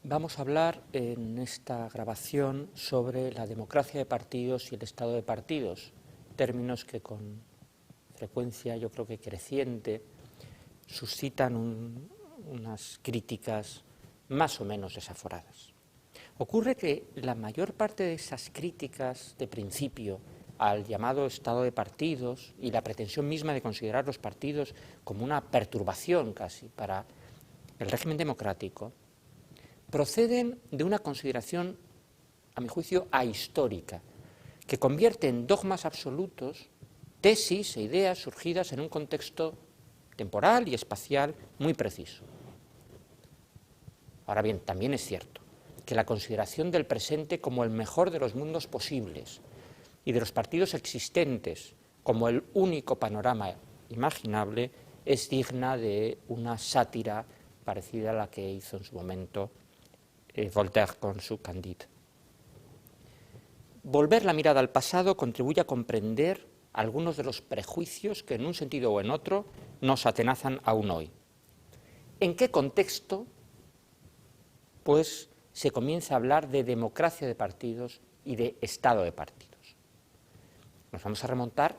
Vamos a hablar en esta grabación sobre la democracia de partidos y el estado de partidos, términos que con frecuencia, yo creo que creciente, suscitan unas críticas más o menos desaforadas. Ocurre que la mayor parte de esas críticas de principio al llamado estado de partidos y la pretensión misma de considerar los partidos como una perturbación casi para el régimen democrático, proceden de una consideración, a mi juicio, ahistórica, que convierte en dogmas absolutos tesis e ideas surgidas en un contexto temporal y espacial muy preciso. Ahora bien, también es cierto que la consideración del presente como el mejor de los mundos posibles y de los partidos existentes como el único panorama imaginable es digna de una sátira parecida a la que hizo en su momento Voltaire con su Candide. Volver la mirada al pasado contribuye a comprender algunos de los prejuicios que en un sentido o en otro nos atenazan aún hoy. ¿En qué contexto, pues, se comienza a hablar de democracia de partidos y de estado de partidos? Nos vamos a remontar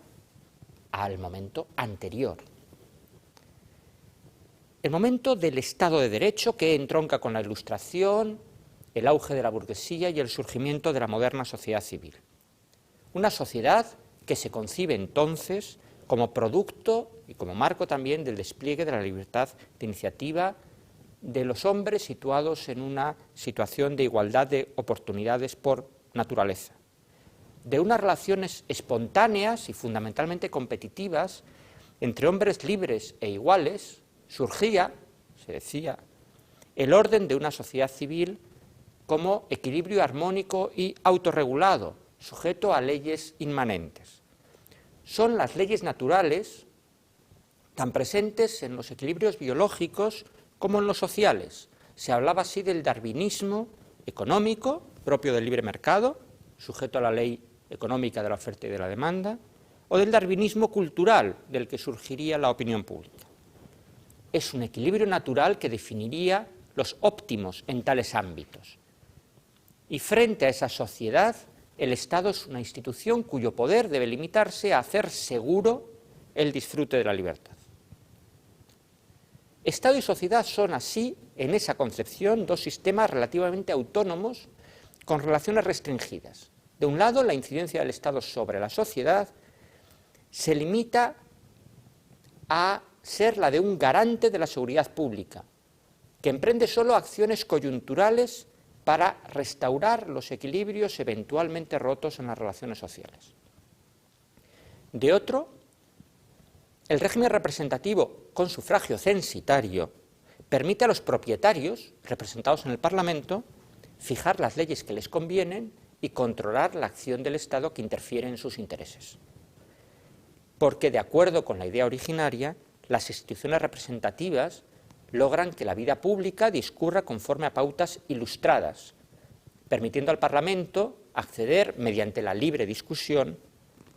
al momento anterior. El momento del Estado de Derecho que entronca con la Ilustración, el auge de la burguesía y el surgimiento de la moderna sociedad civil. Una sociedad que se concibe entonces como producto y como marco también del despliegue de la libertad de iniciativa de los hombres situados en una situación de igualdad de oportunidades por naturaleza, de unas relaciones espontáneas y fundamentalmente competitivas entre hombres libres e iguales. Surgía, se decía, el orden de una sociedad civil como equilibrio armónico y autorregulado, sujeto a leyes inmanentes. Son las leyes naturales tan presentes en los equilibrios biológicos como en los sociales. Se hablaba así del darwinismo económico, propio del libre mercado, sujeto a la ley económica de la oferta y de la demanda, o del darwinismo cultural, del que surgiría la opinión pública. Es un equilibrio natural que definiría los óptimos en tales ámbitos. Y frente a esa sociedad, el Estado es una institución cuyo poder debe limitarse a hacer seguro el disfrute de la libertad. Estado y sociedad son así, en esa concepción, dos sistemas relativamente autónomos con relaciones restringidas. De un lado, la incidencia del Estado sobre la sociedad se limita a ser la de un garante de la seguridad pública, que emprende solo acciones coyunturales para restaurar los equilibrios eventualmente rotos en las relaciones sociales. De otro, el régimen representativo con sufragio censitario permite a los propietarios, representados en el Parlamento, fijar las leyes que les convienen y controlar la acción del Estado que interfiere en sus intereses. Porque, de acuerdo con la idea originaria, las instituciones representativas logran que la vida pública discurra conforme a pautas ilustradas, permitiendo al Parlamento acceder, mediante la libre discusión,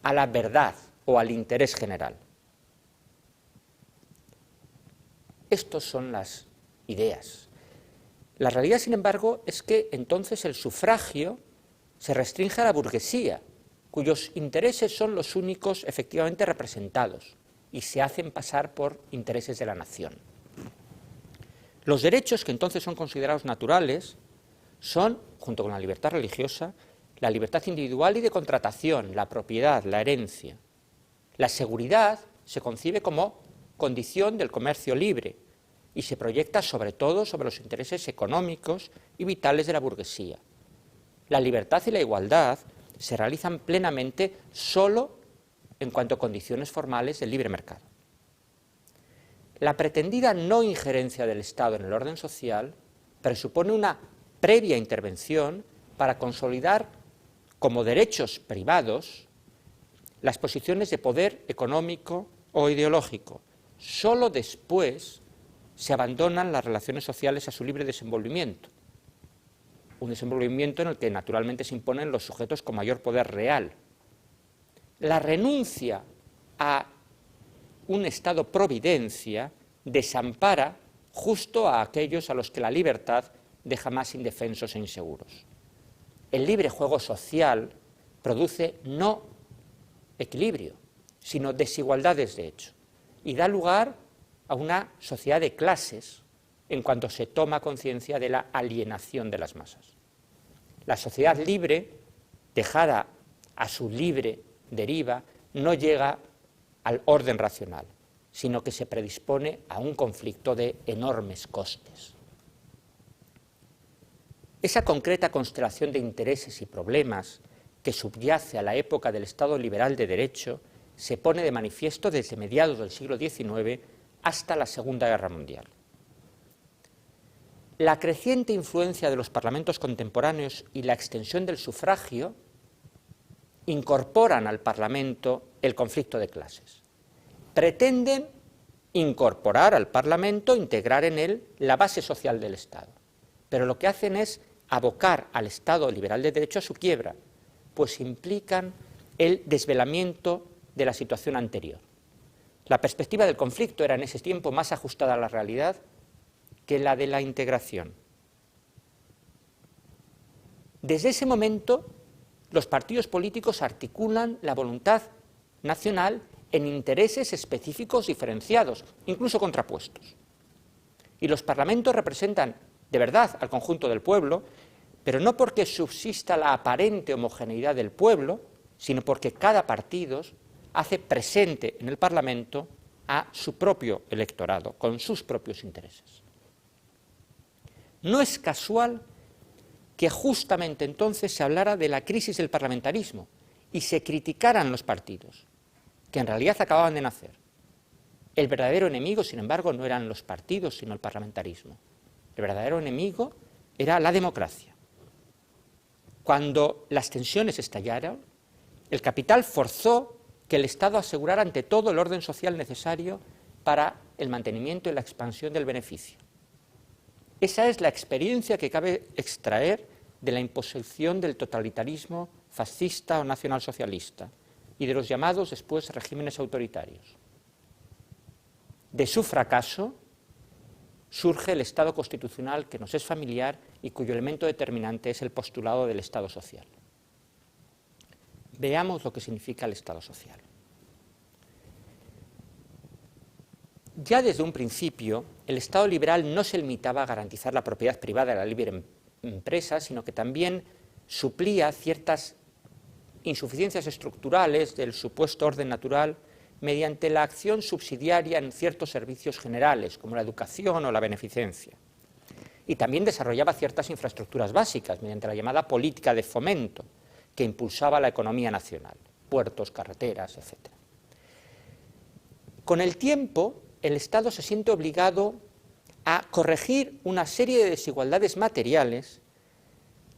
a la verdad o al interés general. Estas son las ideas. La realidad, sin embargo, es que entonces el sufragio se restringe a la burguesía, cuyos intereses son los únicos efectivamente representados y se hacen pasar por intereses de la nación. Los derechos que entonces son considerados naturales son, junto con la libertad religiosa, la libertad individual y de contratación, la propiedad, la herencia. La seguridad se concibe como condición del comercio libre y se proyecta sobre todo sobre los intereses económicos y vitales de la burguesía. La libertad y la igualdad se realizan plenamente solo en cuanto a condiciones formales del libre mercado. La pretendida no injerencia del Estado en el orden social presupone una previa intervención para consolidar como derechos privados las posiciones de poder económico o ideológico. Solo después se abandonan las relaciones sociales a su libre desenvolvimiento, un desenvolvimiento en el que naturalmente se imponen los sujetos con mayor poder real. La renuncia a un Estado-providencia desampara justo a aquellos a los que la libertad deja más indefensos e inseguros. El libre juego social produce no equilibrio, sino desigualdades de hecho, y da lugar a una sociedad de clases en cuanto se toma conciencia de la alienación de las masas. La sociedad libre, dejada a su libre deriva, no llega al orden racional, sino que se predispone a un conflicto de enormes costes. Esa concreta constelación de intereses y problemas que subyace a la época del Estado liberal de derecho se pone de manifiesto desde mediados del siglo XIX hasta la Segunda Guerra Mundial. La creciente influencia de los parlamentos contemporáneos y la extensión del sufragio incorporan al Parlamento el conflicto de clases. Pretenden incorporar al Parlamento, integrar en él la base social del Estado. Pero lo que hacen es abocar al Estado liberal de derecho a su quiebra, pues implican el desvelamiento de la situación anterior. La perspectiva del conflicto era en ese tiempo más ajustada a la realidad que la de la integración. Desde ese momento, los partidos políticos articulan la voluntad nacional en intereses específicos diferenciados, incluso contrapuestos. Y los parlamentos representan de verdad al conjunto del pueblo, pero no porque subsista la aparente homogeneidad del pueblo, sino porque cada partido hace presente en el Parlamento a su propio electorado, con sus propios intereses. No es casual que justamente entonces se hablara de la crisis del parlamentarismo y se criticaran los partidos, que en realidad acababan de nacer. El verdadero enemigo, sin embargo, no eran los partidos, sino el parlamentarismo. El verdadero enemigo era la democracia. Cuando las tensiones estallaron, el capital forzó que el Estado asegurara ante todo el orden social necesario para el mantenimiento y la expansión del beneficio. Esa es la experiencia que cabe extraer de la imposición del totalitarismo fascista o nacionalsocialista y de los llamados después regímenes autoritarios. De su fracaso surge el Estado constitucional que nos es familiar y cuyo elemento determinante es el postulado del Estado social. Veamos lo que significa el Estado social. Ya desde un principio, el Estado liberal no se limitaba a garantizar la propiedad privada de la libre empresa, sino que también suplía ciertas insuficiencias estructurales del supuesto orden natural mediante la acción subsidiaria en ciertos servicios generales, como la educación o la beneficencia. Y también desarrollaba ciertas infraestructuras básicas mediante la llamada política de fomento, que impulsaba la economía nacional, puertos, carreteras, etc. Con el tiempo, el Estado se siente obligado a corregir una serie de desigualdades materiales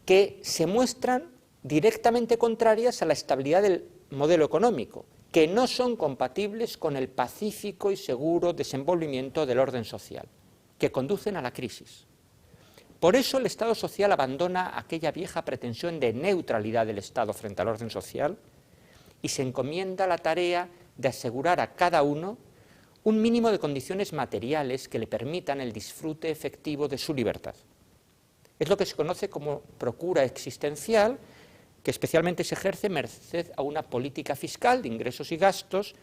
que se muestran directamente contrarias a la estabilidad del modelo económico, que no son compatibles con el pacífico y seguro desenvolvimiento del orden social, que conducen a la crisis. Por eso el Estado social abandona aquella vieja pretensión de neutralidad del Estado frente al orden social y se encomienda la tarea de asegurar a cada uno un mínimo de condiciones materiales que le permitan el disfrute efectivo de su libertad. Es lo que se conoce como procura existencial, que especialmente se ejerce merced a una política fiscal de ingresos y gastos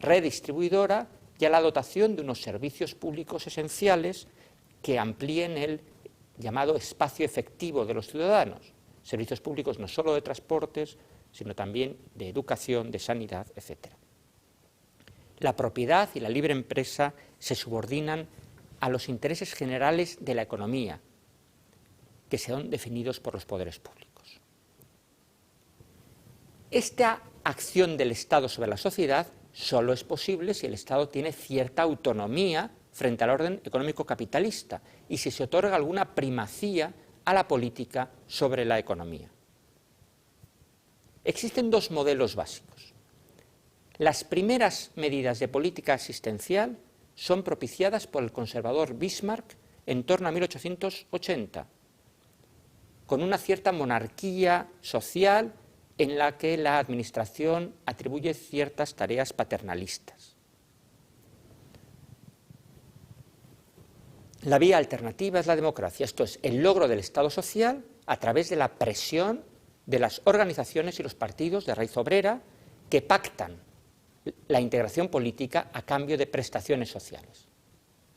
redistribuidora y a la dotación de unos servicios públicos esenciales que amplíen el llamado espacio efectivo de los ciudadanos, servicios públicos no solo de transportes, sino también de educación, de sanidad, etc. La propiedad y la libre empresa se subordinan a los intereses generales de la economía, que son definidos por los poderes públicos. Esta acción del Estado sobre la sociedad solo es posible si el Estado tiene cierta autonomía frente al orden económico capitalista y si se otorga alguna primacía a la política sobre la economía. Existen dos modelos básicos. Las primeras medidas de política asistencial son propiciadas por el conservador Bismarck en torno a 1880, con una cierta monarquía social en la que la administración atribuye ciertas tareas paternalistas. la vía alternativa es la democracia, esto es, el logro del Estado social a través de la presión de las organizaciones y los partidos de raíz obrera que pactan la integración política a cambio de prestaciones sociales.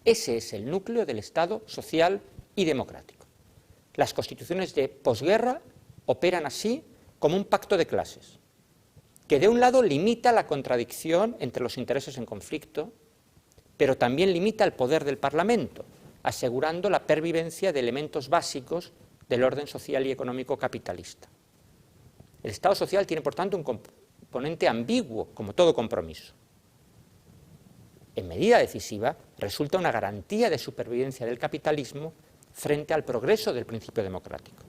Ese es el núcleo del Estado social y democrático. Las constituciones de posguerra operan así como un pacto de clases, que de un lado limita la contradicción entre los intereses en conflicto, pero también limita el poder del Parlamento, asegurando la pervivencia de elementos básicos del orden social y económico capitalista. El Estado social tiene, por tanto, un componente ambiguo, como todo compromiso. En medida decisiva, resulta una garantía de supervivencia del capitalismo frente al progreso del principio democrático.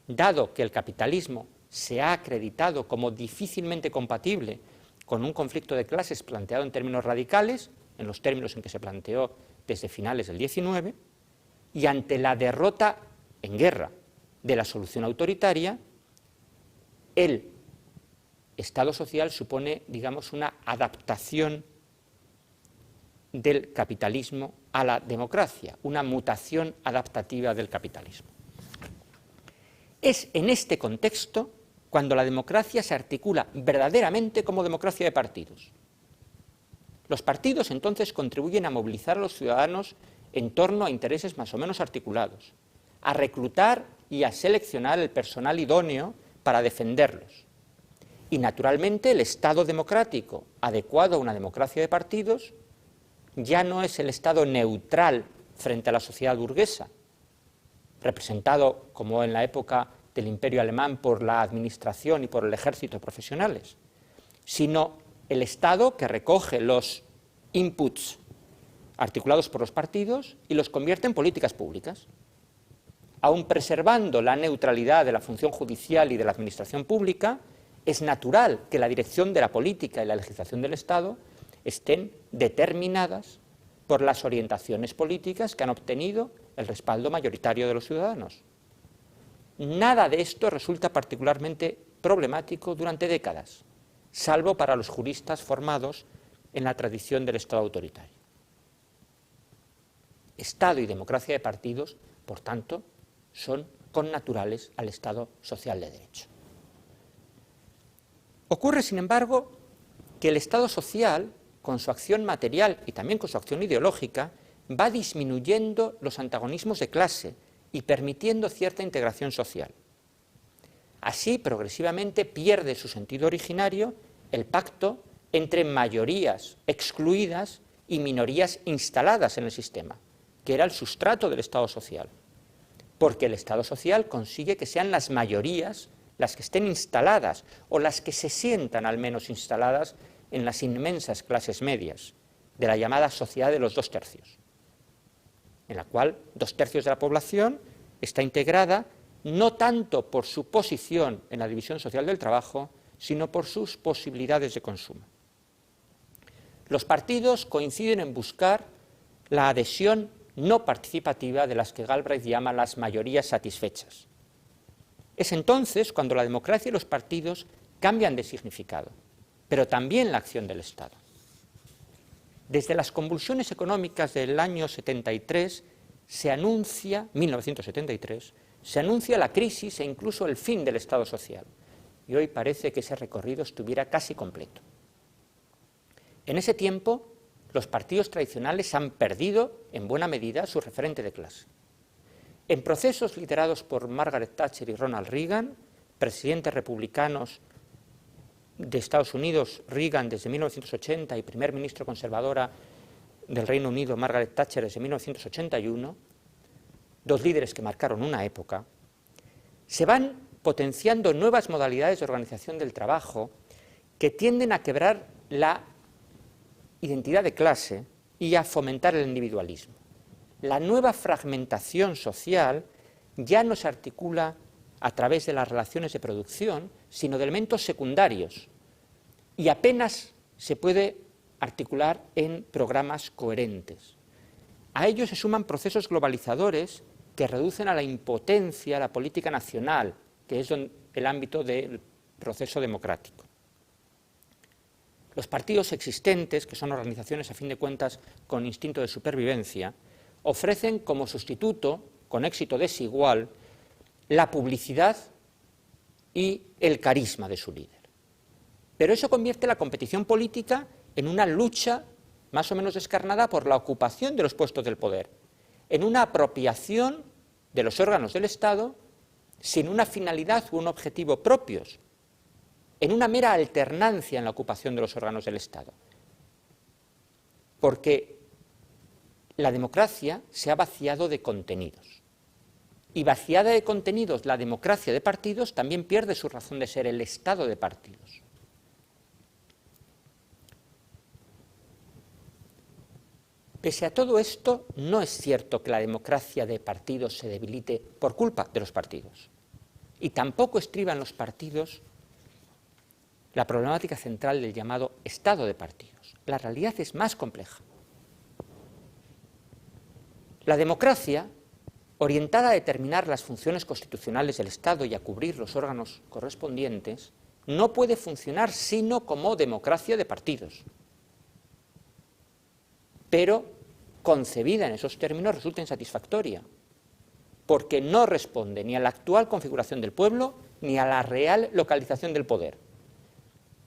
Dado que el capitalismo se ha acreditado como difícilmente compatible con un conflicto de clases planteado en términos radicales, en los términos en que se planteó desde finales del XIX, y ante la derrota en guerra de la solución autoritaria, el Estado social supone, digamos, una adaptación del capitalismo a la democracia, una mutación adaptativa del capitalismo. Es en este contexto cuando la democracia se articula verdaderamente como democracia de partidos. Los partidos entonces contribuyen a movilizar a los ciudadanos en torno a intereses más o menos articulados, a reclutar y a seleccionar el personal idóneo para defenderlos. Y naturalmente el Estado democrático, adecuado a una democracia de partidos, ya no es el Estado neutral frente a la sociedad burguesa, representado como en la época del Imperio Alemán por la administración y por el ejército profesionales, sino el Estado que recoge los inputs articulados por los partidos y los convierte en políticas públicas. Aun preservando la neutralidad de la función judicial y de la administración pública, es natural que la dirección de la política y la legislación del Estado estén determinadas por las orientaciones políticas que han obtenido el respaldo mayoritario de los ciudadanos. Nada de esto resulta particularmente problemático durante décadas, salvo para los juristas formados en la tradición del Estado autoritario. Estado y democracia de partidos, por tanto, son connaturales al Estado social de derecho. Ocurre, sin embargo, que el Estado social, con su acción material y también con su acción ideológica, va disminuyendo los antagonismos de clase y permitiendo cierta integración social. Así, progresivamente, pierde su sentido originario el pacto entre mayorías excluidas y minorías instaladas en el sistema, que era el sustrato del Estado social, porque el Estado social consigue que sean las mayorías las que estén instaladas o las que se sientan al menos instaladas en las inmensas clases medias de la llamada sociedad de los 2/3, en la cual 2/3 de la población está integrada no tanto por su posición en la división social del trabajo, sino por sus posibilidades de consumo. Los partidos coinciden en buscar la adhesión no participativa de las que Galbraith llama las mayorías satisfechas. Es entonces cuando la democracia y los partidos cambian de significado, pero también la acción del Estado. Desde las convulsiones económicas del año 1973, se anuncia la crisis e incluso el fin del Estado social, y hoy parece que ese recorrido estuviera casi completo. En ese tiempo, los partidos tradicionales han perdido, en buena medida, su referente de clase. En procesos liderados por Margaret Thatcher y Ronald Reagan, presidentes republicanos de Estados Unidos, Reagan desde 1980 y primer ministro conservadora del Reino Unido, Margaret Thatcher, desde 1981, dos líderes que marcaron una época, se van potenciando nuevas modalidades de organización del trabajo que tienden a quebrar la identidad de clase y a fomentar el individualismo. La nueva fragmentación social ya no se articula a través de las relaciones de producción, sino de elementos secundarios, y apenas se puede articular en programas coherentes. A ello se suman procesos globalizadores que reducen a la impotencia la política nacional, que es el ámbito del proceso democrático. Los partidos existentes, que son organizaciones a fin de cuentas con instinto de supervivencia, ofrecen como sustituto, con éxito desigual, la publicidad y el carisma de su líder. Pero eso convierte la competición política en una lucha más o menos descarnada por la ocupación de los puestos del poder, en una apropiación de los órganos del Estado sin una finalidad u un objetivo propios, en una mera alternancia en la ocupación de los órganos del Estado. Porque la democracia se ha vaciado de contenidos. Y vaciada de contenidos la democracia de partidos también pierde su razón de ser, el Estado de partidos. Pese a todo esto, no es cierto que la democracia de partidos se debilite por culpa de los partidos. Y tampoco estriba en los partidos la problemática central del llamado Estado de partidos. La realidad es más compleja. La democracia, orientada a determinar las funciones constitucionales del Estado y a cubrir los órganos correspondientes, no puede funcionar sino como democracia de partidos. Pero, concebida en esos términos, resulta insatisfactoria, porque no responde ni a la actual configuración del pueblo ni a la real localización del poder.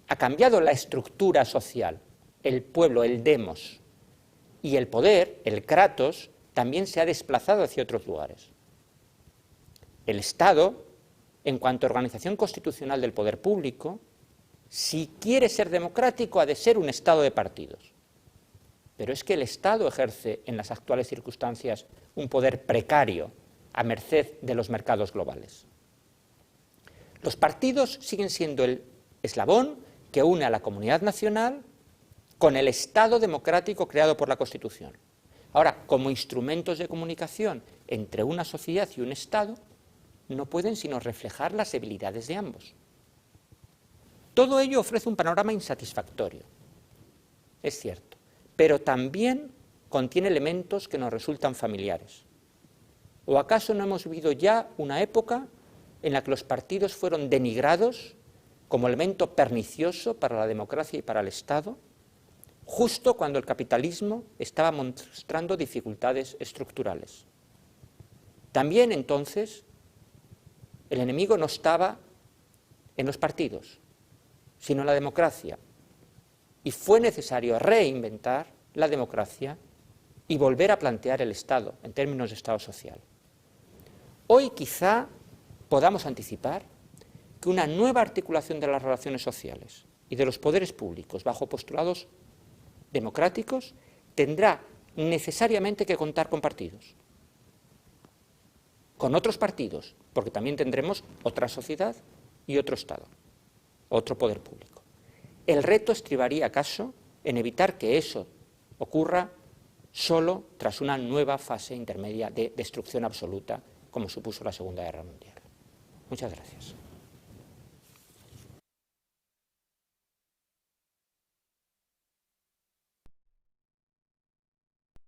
Ha cambiado la estructura social, el pueblo, el demos, y el poder, el kratos, también se ha desplazado hacia otros lugares. El Estado, en cuanto a organización constitucional del poder público, si quiere ser democrático, ha de ser un Estado de partidos. Pero es que el Estado ejerce en las actuales circunstancias un poder precario, a merced de los mercados globales. Los partidos siguen siendo el eslabón que une a la comunidad nacional con el Estado democrático creado por la Constitución. Ahora, como instrumentos de comunicación entre una sociedad y un Estado, no pueden sino reflejar las debilidades de ambos. Todo ello ofrece un panorama insatisfactorio, es cierto, pero también contiene elementos que nos resultan familiares. ¿O acaso no hemos vivido ya una época en la que los partidos fueron denigrados como elemento pernicioso para la democracia y para el Estado, justo cuando el capitalismo estaba mostrando dificultades estructurales? También entonces el enemigo no estaba en los partidos, sino en la democracia, y fue necesario reinventar la democracia y volver a plantear el Estado en términos de Estado social. Hoy quizá podamos anticipar que una nueva articulación de las relaciones sociales y de los poderes públicos bajo postulados democráticos tendrá necesariamente que contar con partidos, con otros partidos, porque también tendremos otra sociedad y otro Estado, otro poder público. El reto estribaría acaso en evitar que eso ocurra solo tras una nueva fase intermedia de destrucción absoluta, como supuso la Segunda Guerra Mundial. Muchas gracias.